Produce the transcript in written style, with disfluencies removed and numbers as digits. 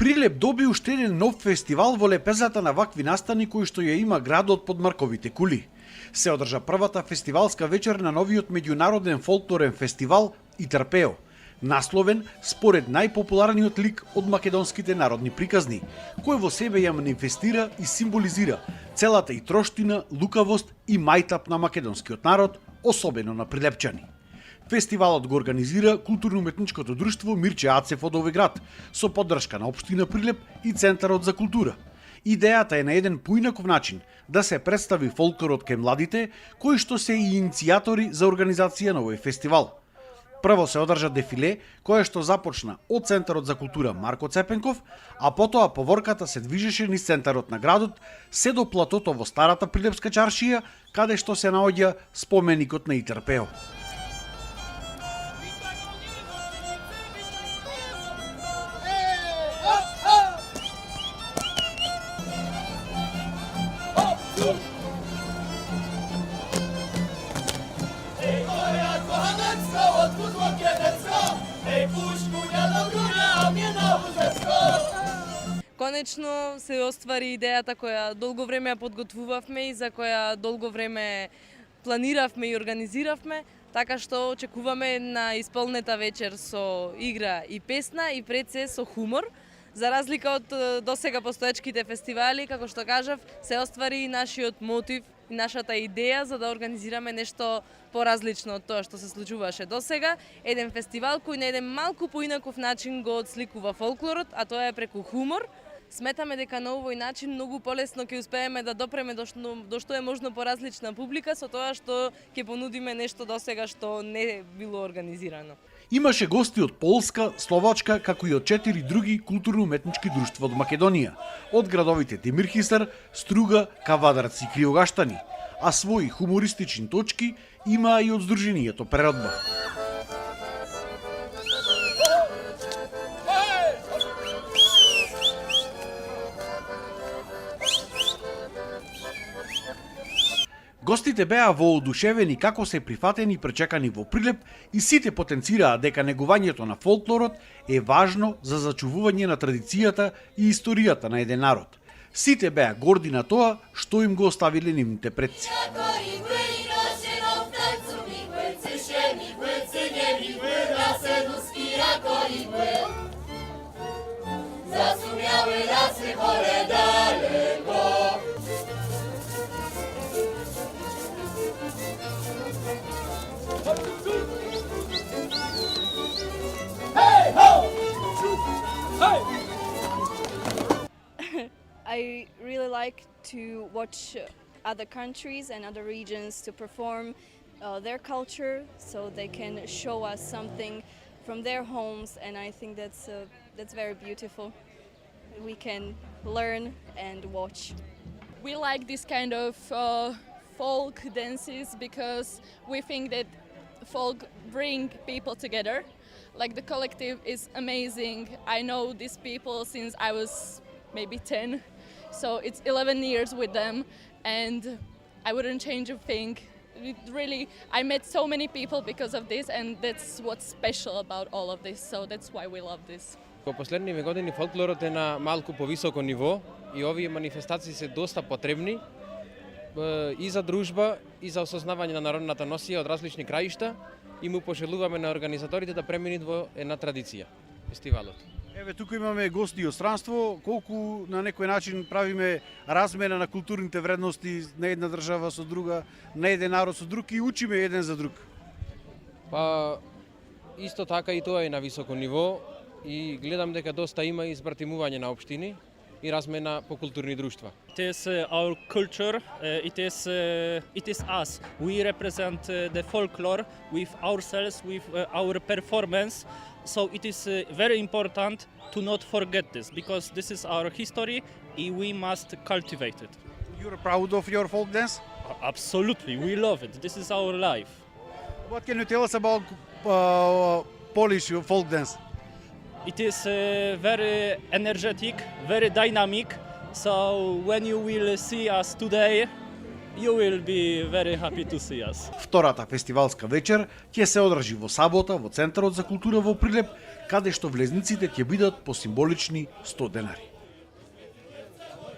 Прилеп доби уште еден нов фестивал во лепезата на вакви настани кои што ја има градот под Марковите кули. Се одржа првата фестивалска вечер на новиот меѓународен фолклорен фестивал Итарпео, насловен според најпопуларниот лик од македонските народни приказни, кој во себе ја манифестира и символизира целата и троштина, лукавост и мајтап на македонскиот народ, особено на прилепчани. Фестивалот го организира културно-уметничкото друштво Мирче Ацев од Овеград, со поддршка на општина Прилеп и Центарот за култура. Идејата е на еден поинаков начин да се представи фолклорот кај младите, кои што се и иницијатори за организација на овој фестивал. Прво се одржа дефиле, кое што започна од Центарот за култура Марко Цепенков, а потоа поворката се движеше низ центарот на градот, се до платото во старата Прилепска чаршија, каде што се наоѓа споменикот на Итарпео. Конечно се оствари идејата која долго време ја подготвувавме и за која долго време планиравме и организиравме, така што очекуваме на исполнета вечер со игра и песна и пред се со хумор. За разлика од досега постоечките фестивали, како што кажав, се оствари и нашиот мотив и нашата идеја за да организираме нешто поразлично од тоа што се случуваше досега, еден фестивал кој на еден малку поинаков начин го отсликува фолклорот, а тоа е преку хумор. Сметаме дека на овој начин многу полесно ќе успееме да допреме до што е можно поразлична публика со тоа што ќе понудиме нешто досега што не било организирано. Имаше гости од Полска, Словачка, како и од 4 други културно-уметнички друштва од Македонија, од градовите Темирхисар, Струга, Кавадарци и Криогаштани, а своји хумористични точки има и од Сдруженијето Преродба. Гостите беа воодушевени како се прифатени и пречекани во Прилеп и сите потенцираа дека негувањето на фолклорот е важно за зачувување на традицијата и историјата на еден народ. Сите беа горди на тоа што им го оставиле нивните предци. I really like to watch other countries and other regions to perform their culture so they can show us something from their homes, and I think that's very beautiful. We can learn and watch. We like this kind of folk dances because we think that folk bring people together. Like the collective is amazing. I know these people since I was maybe 10, so it's 11 years with them, and I wouldn't change a thing. I met so many people because of this, and that's what's special about all of this, so that's why we love this. Во последниве години фолклорот е на малку повисоко ниво и овие манифестации се доста потребни и за дружба и за осознавање на народната носија од различни краишта, и му пожелуваме на организаторите да преминат во една традиција фестивалот. Еве тука имаме гости од странство, колку на некој начин правиме размена на културните вредности на една држава со друга, на еден народ со друг и учиме еден за друг. Па исто така и тоа е на високо ниво и гледам дека доста има избратимување на општини и размена по културни друштва. It is our culture, it is us. We represent the folklore with ourselves, with our performance. So it is very important to not forget this, because this is our history and we must cultivate it. You're proud of your folk dance? Absolutely, we love it. This is our life. What can you tell us about Polish folk dance? It is very energetic, very dynamic. So when you will see us today, you will be very happy to see us. Втората фестивалска вечер ќе се одржи во сабота во Центарот за култура во Прилеп, каде што влезниците ќе бидат по символични 100 денари.